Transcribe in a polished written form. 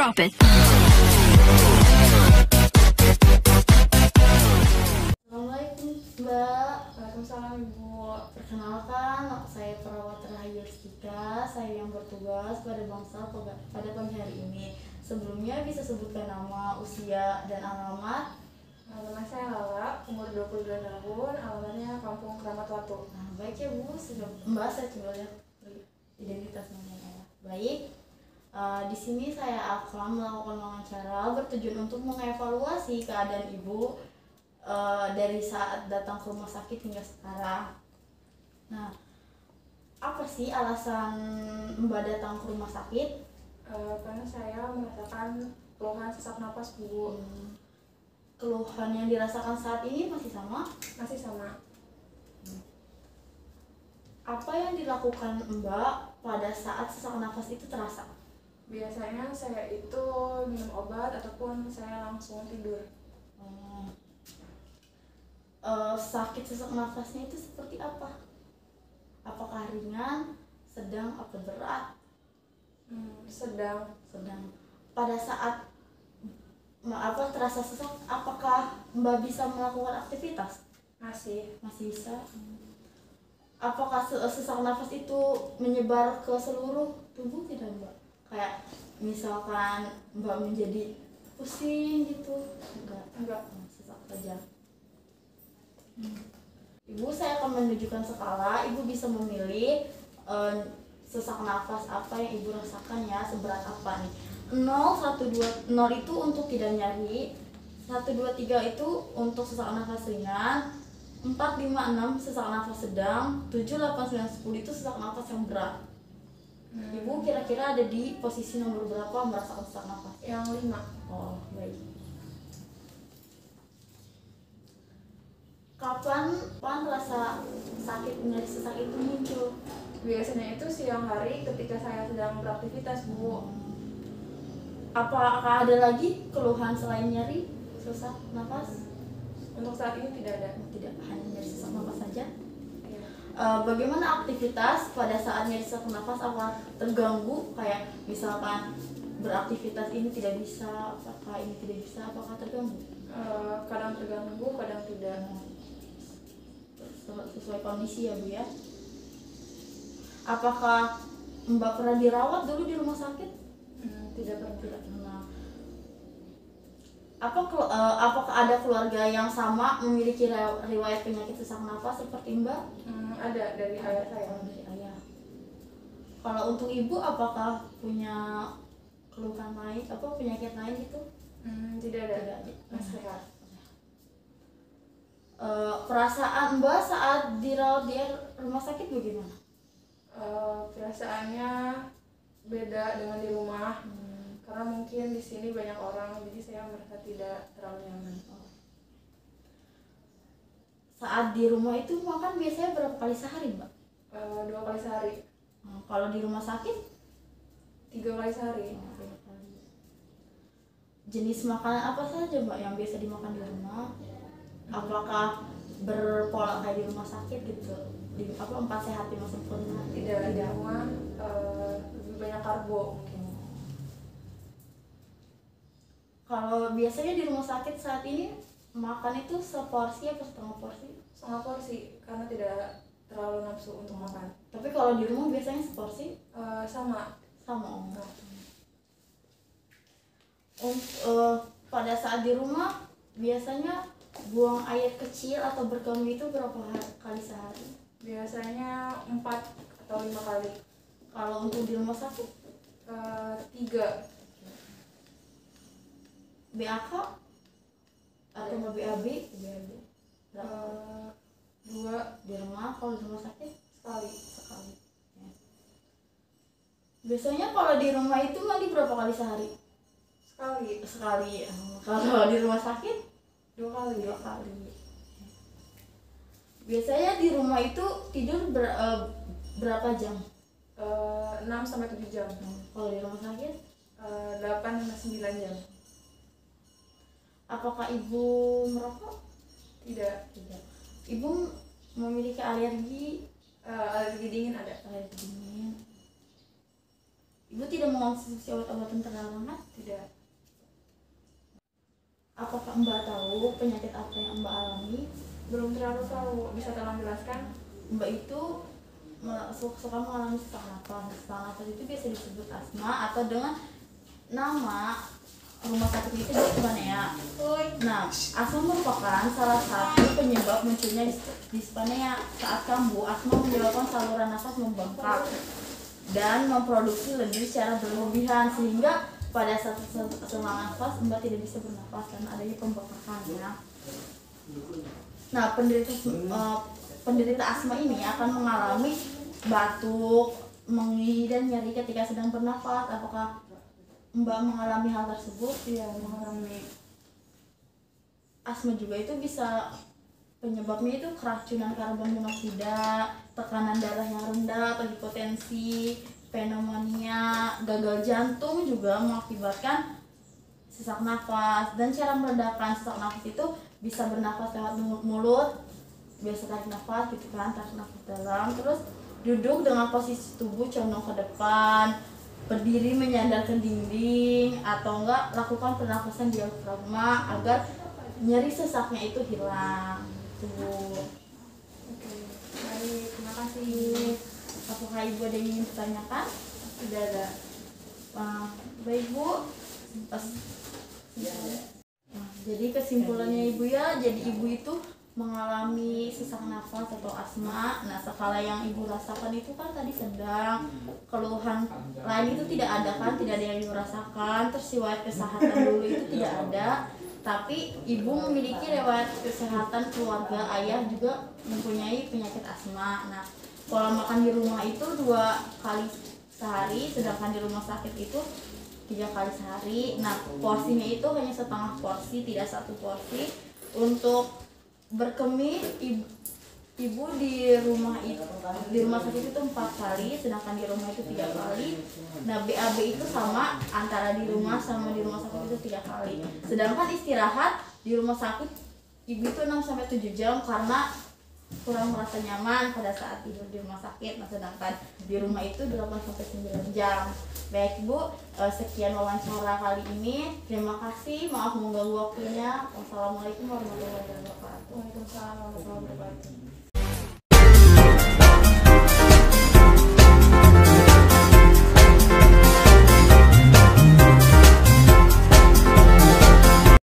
drop it. Assalamualaikum Mbak. Waalaikumsalam Ibu. Perkenalkan, nama saya Perawat Rahayu Rustika. Saya yang bertugas pada Bangsal pada pagi hari ini. Sebelumnya bisa sebutkan nama, usia, dan alamat. Nama saya Lala, umur 22 tahun, alamatnya Kampung Keramat Watu. Nah, baik ya Bu, Mbak saya coba lihat identitas namanya. Baik. Di sini saya akan melakukan wawancara bertujuan untuk mengevaluasi keadaan Ibu dari saat datang ke rumah sakit hingga sekarang. Nah, apa sih alasan Mbak datang ke rumah sakit? Karena saya merasakan keluhan sesak napas Bu. Keluhan yang dirasakan saat ini masih sama? Masih sama. Apa yang dilakukan Mbak pada saat sesak nafas itu terasa? Biasanya saya itu minum obat ataupun saya langsung tidur. Sakit sesak nafasnya itu seperti apa? Apakah ringan, sedang, atau berat? Sedang. Pada saat terasa sesak, apakah Mbak bisa melakukan aktivitas? Masih bisa. Apakah sesak nafas itu menyebar ke seluruh tubuh tidak Mbak? Kayak misalkan Mbak menjadi pusing gitu? Enggak. Sesak saja. Ibu, saya akan menunjukkan skala. Ibu bisa memilih sesak nafas apa yang Ibu rasakan ya, seberat apa nih. 0, 1, 2, 0 itu untuk tidak nyari, 1, 2, 3 itu untuk sesak nafas ringan, 4, 5, 6 sesak nafas sedang, 7, 8, 9, 10 itu sesak nafas yang berat. Ibu kira-kira ada di posisi nomor berapa merasakan sesak nafas? Yang 5. Oh, baik. Kapan rasa sakit nyeri sesak itu muncul? Biasanya itu siang hari ketika saya sedang beraktivitas Bu. Apakah ada lagi keluhan selain nyeri sesak nafas? Untuk saat ini tidak ada. Tidak, hanya nyeri sesak nafas saja. Ya. Bagaimana aktivitas pada saat nyeri sesak nafas? Apakah terganggu? Kayak misalkan beraktivitas ini tidak bisa, apakah ini tidak bisa, apakah terganggu? Kadang terganggu, kadang tidak. Sesuai kondisi ya Bu ya. Apakah Mbak pernah dirawat dulu di rumah sakit? Tidak pernah. Tidak pernah. Apakah ada keluarga yang sama memiliki riwayat penyakit sesak nafas seperti Mbak? Ada dari ayah saya. Dari ayah. Kalau untuk Ibu, apakah punya keluhan lain, penyakit lain gitu? Tidak ada. Masih sehat. Perasaan Mbak saat dirawat di rumah sakit bagaimana? Perasaannya beda dengan di rumah. Karena mungkin di sini banyak orang, jadi saya merasa tidak terlalu nyaman. Saat di rumah itu makan biasanya berapa kali sehari Mbak? 2 kali sehari. Kalau di rumah sakit? 3 kali sehari. 3 kali. Jenis makanan apa saja Mbak yang biasa dimakan di rumah? Apakah berpola kayak di rumah sakit gitu? 4 sehat 5 sempurna? Tidak, di rumah lebih banyak karbo mungkin. Kalau biasanya di rumah sakit saat ini makan itu seporsi atau setengah porsi? Setengah porsi, karena tidak terlalu nafsu untuk makan. Tapi kalau di rumah biasanya seporsi? Sama. Pada saat di rumah biasanya buang air kecil atau berkemih itu berapa kali sehari? Biasanya 4 atau 5 kali. Kalau untuk di rumah sakit? 3. BAK atau BAB? Berapa? 2. Di rumah. Kalau di rumah sakit? Sekali. Ya. Biasanya kalau di rumah itu mandi berapa kali sehari? Sekali. Kalau di rumah sakit? 2 kali. Biasanya di rumah itu tidur berapa jam? 6-7 jam. Kalau di rumah sakit? 8-9 jam. Apakah Ibu merokok? Tidak. Ibu memiliki alergi? Alergi dingin ada. Alergi dingin. Ibu tidak mengonsumsi obat-obatan terlarang kan? Tidak. Apakah Mbak tahu penyakit apa yang Mbak alami? Belum terlalu tahu. Bisa tolong jelaskan? Mbak itu suka mengalami sesak nafas. Sesak nafas itu biasa disebut asma atau dengan nama rumah sakit itu dyspnea. Nah, asma merupakan salah satu penyebab munculnya dyspnea. Saat kambuh, asma menyebabkan saluran nafas membengkak dan memproduksi lendir secara berlebihan sehingga pada saat sesak nafas Mbak tidak bisa bernafas karena adanya pembengkakan ya. Nah, penderita asma ini akan mengalami batuk, mengi dan nyeri ketika sedang bernafas. Apakah Mbak mengalami hal tersebut? Iya, mengalami. Asma juga itu bisa penyebabnya itu keracunan karbon monoksida, tekanan darah yang rendah, atau hipotensi, pneumonia, gagal jantung juga mengakibatkan sesak nafas. Dan cara meredakan sesak nafas itu bisa bernafas lewat mulut, biasa tarik nafas gitu kan, tarik nafas dalam, terus duduk dengan posisi tubuh condong ke depan, berdiri menyandar ke dinding, atau enggak lakukan pernafasan diafragma agar nyeri sesaknya itu hilang. Tuh. Oke, baik, terima kasih. Apakah Ibu ada yang ingin ditanyakan? Tidak ada. Baik Bu. Jadi kesimpulannya Ibu ya, jadi Ibu itu mengalami sesak nafas atau asma. Nah, skala yang Ibu rasakan itu kan tadi sedang, keluhan lain itu tidak ada kan, tidak ada yang Ibu rasakan. Terus riwayat kesehatan dulu itu tidak ada, tapi Ibu memiliki riwayat kesehatan keluarga, ayah juga mempunyai penyakit asma. Nah, pola makan di rumah itu 2 kali sehari, sedangkan di rumah sakit itu 3 kali sehari. Nah, porsinya itu hanya setengah porsi, tidak 1 porsi. Untuk berkemih, ibu di rumah sakit itu 4 kali, sedangkan di rumah itu 3 kali. Nah, BAB itu sama antara di rumah sama di rumah sakit itu 3 kali. Sedangkan istirahat di rumah sakit ibu itu 6-7 jam karena kurang merasa nyaman pada saat tidur di rumah sakit. Nah, sedangkan di rumah itu 8-9 jam. Baik Bu, sekian wawancara kali ini. Terima kasih, maaf mengganggu waktunya. Wassalamualaikum warahmatullahi wabarakatuh. Waalaikumsalam warahmatullahi wabarakatuh.